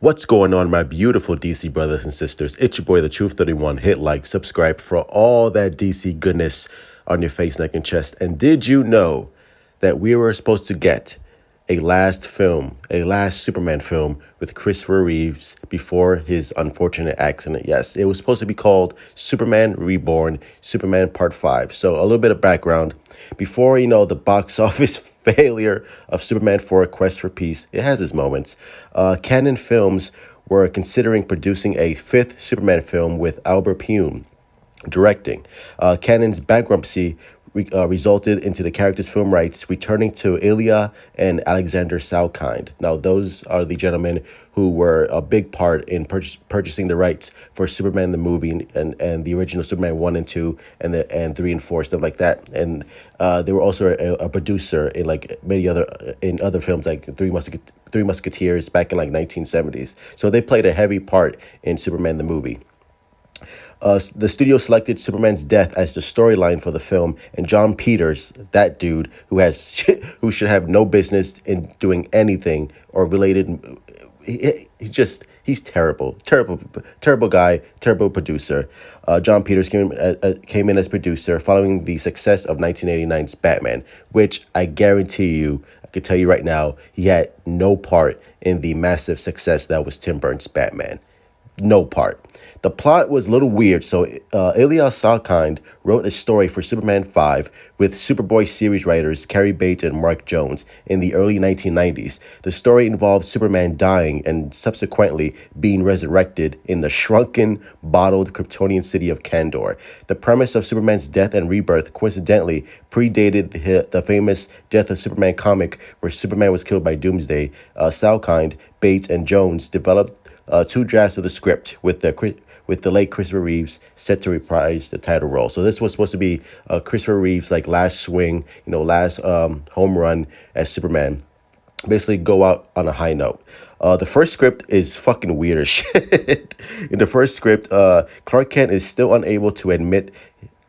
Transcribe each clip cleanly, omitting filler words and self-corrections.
What's going on, my beautiful DC brothers and sisters? It's your boy, the Truth 31. Hit like, subscribe for all that DC goodness on your face, neck, and chest. And did you know that we were supposed to get a last Superman film with Christopher Reeves before his unfortunate accident? Yes, it was supposed to be called Superman Reborn, Superman Part 5. So a little bit of background. Before, the box office failure of Superman 4 Quest for Peace, it has its moments. Canon Films were considering producing a fifth Superman film with Albert Pyun directing. Cannon's bankruptcy resulted into the character's film rights returning to Ilya and Alexander Salkind. Now, those are the gentlemen who were a big part in purchasing the rights for Superman the movie and the original Superman 1 and 2 and 3 and 4, stuff like that. And they were also a producer in like many other films like Three Musketeers back in like 1970s. So they played a heavy part in Superman the movie. The studio selected Superman's death as the storyline for the film, and John Peters, that dude who should have no business in doing anything or related, he's terrible guy, terrible producer. John Peters came in as producer following the success of 1989's Batman, which I guarantee you, I can tell you right now, he had no part in the massive success that was Tim Burton's Batman. No part. The plot was a little weird, so Ilya Salkind wrote a story for Superman 5 with Superboy series writers Cary Bates and Mark Jones in the early 1990s. The story involved Superman dying and subsequently being resurrected in the shrunken, bottled Kryptonian city of Kandor. The premise of Superman's death and rebirth coincidentally predated the famous Death of Superman comic where Superman was killed by Doomsday. Salkind, Bates, and Jones developed two drafts of the script with the late Christopher Reeves set to reprise the title role. So this was supposed to be Christopher Reeves' like last swing, last home run as Superman. Basically, go out on a high note. The first script is fucking weird as shit. In the first script, Clark Kent is still unable to admit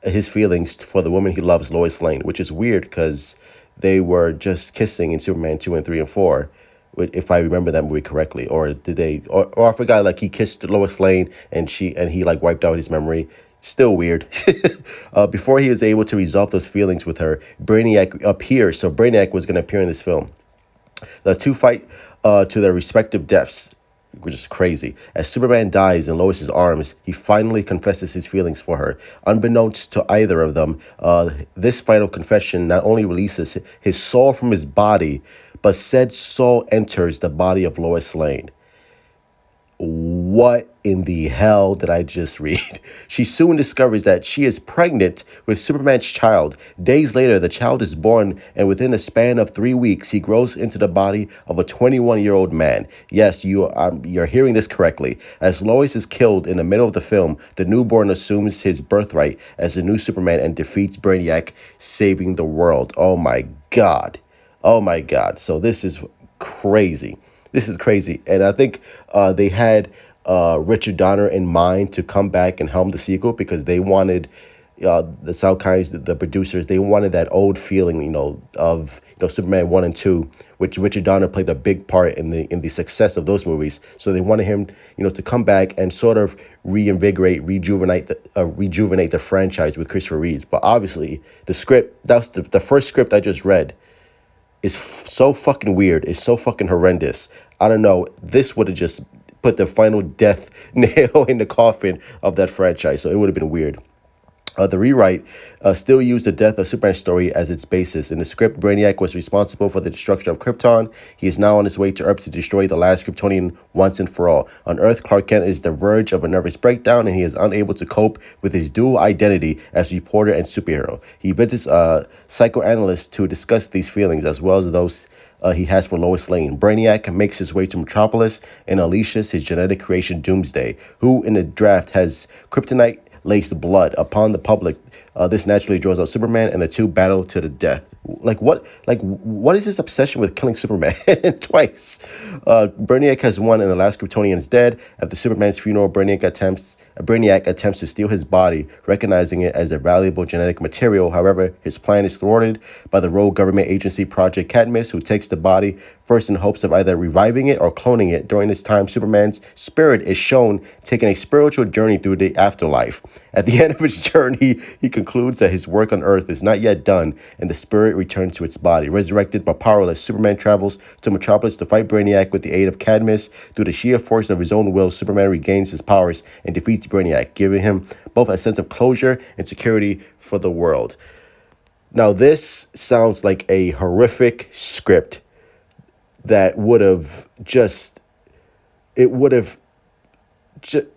his feelings for the woman he loves, Lois Lane, which is weird because they were just kissing in Superman 2 and 3 and 4, if I remember that movie correctly. Or did they, or I forgot, like he kissed Lois Lane and he like wiped out his memory. Still weird. Before he was able to resolve those feelings with her, Brainiac appears. So Brainiac was going to appear in this film. The two fight to their respective deaths, which is crazy. As Superman dies in Lois's arms, he finally confesses his feelings for her. Unbeknownst to either of them, this final confession not only releases his soul from his body, but said soul enters the body of Lois Lane. What in the hell did I just read? She soon discovers that she is pregnant with Superman's child. Days later, the child is born, and within a span of 3 weeks, he grows into the body of a 21-year-old man. Yes, you're hearing this correctly. As Lois is killed in the middle of the film, the newborn assumes his birthright as the new Superman and defeats Brainiac, saving the world. Oh my God. Oh my God. So this is crazy. This is crazy. And I think they had Richard Donner in mind to come back and helm the sequel because they wanted the Salkinds, the producers, they wanted that old feeling, of Superman 1 and 2, which Richard Donner played a big part in the success of those movies. So they wanted him, to come back and sort of rejuvenate the franchise with Christopher Reeves. But obviously, the script, that's the first script I just read, is so fucking weird. It's so fucking horrendous. I don't know. This would have just put the final death nail in the coffin of that franchise. So it would have been weird. The rewrite still used the death of Superman story as its basis. In the script, Brainiac was responsible for the destruction of Krypton. He is now on his way to Earth to destroy the last Kryptonian once and for all. On Earth, Clark Kent is the verge of a nervous breakdown, and he is unable to cope with his dual identity as reporter and superhero. He visits a psychoanalyst to discuss these feelings, as well as those he has for Lois Lane. Brainiac makes his way to Metropolis and unleashes his genetic creation Doomsday, who in the draft has kryptonite laced blood. Upon the public This naturally draws out Superman, and the two battle to the death. What is this obsession with killing Superman twice? Brainiac has won, and the last Kryptonian is dead. After Superman's funeral, Brainiac attempts to steal his body, recognizing it as a valuable genetic material. However, his plan is thwarted by the rogue government agency Project Cadmus, who takes the body first in hopes of either reviving it or cloning it. During this time, Superman's spirit is shown taking a spiritual journey through the afterlife. At the end of his journey, he concludes that his work on Earth is not yet done, and the spirit returns to its body. Resurrected but powerless, Superman travels to Metropolis to fight Brainiac with the aid of Cadmus. Through the sheer force of his own will, Superman regains his powers and defeats Brainiac, giving him both a sense of closure and security for the world. Now, this sounds like a horrific script that would have just, it would have just,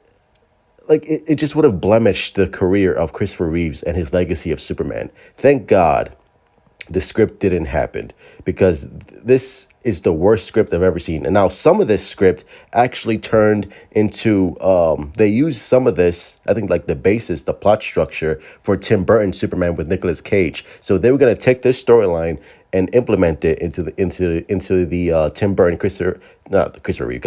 it just would have blemished the career of Christopher Reeves and his legacy of Superman. Thank God the script didn't happen, because this is the worst script I've ever seen. And now some of this script actually turned into, they used some of this, I think like the basis, the plot structure for Tim Burton's Superman with Nicolas Cage. So they were going to take this storyline and implement it into the Tim Burton, not Christopher Reeve,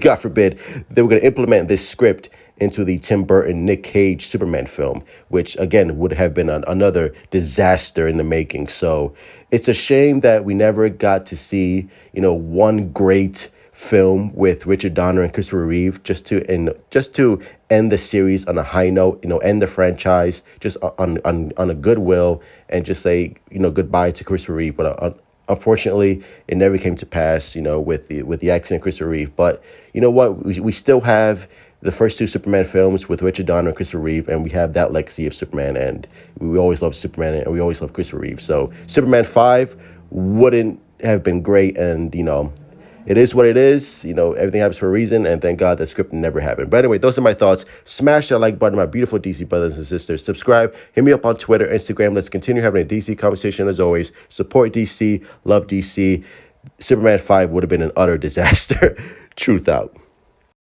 God forbid, they were going to implement this script into the Tim Burton, Nick Cage Superman film, which again would have been another disaster in the making. So it's a shame that we never got to see, one great film with Richard Donner and Christopher Reeve, just to end the series on a high note, end the franchise just on a goodwill, and just say, goodbye to Christopher Reeve. But unfortunately, it never came to pass, with the accident of Christopher Reeve. But you know what? We still have the first two Superman films with Richard Donner and Christopher Reeve, and we have that legacy of Superman, and we always love Superman, and we always love Christopher Reeve. So Superman 5 wouldn't have been great, and, it is what it is. Everything happens for a reason, and thank God that script never happened. But anyway, those are my thoughts. Smash that like button, my beautiful DC brothers and sisters. Subscribe. Hit me up on Twitter, Instagram. Let's continue having a DC conversation as always. Support DC. Love DC. Superman 5 would have been an utter disaster. Truth out.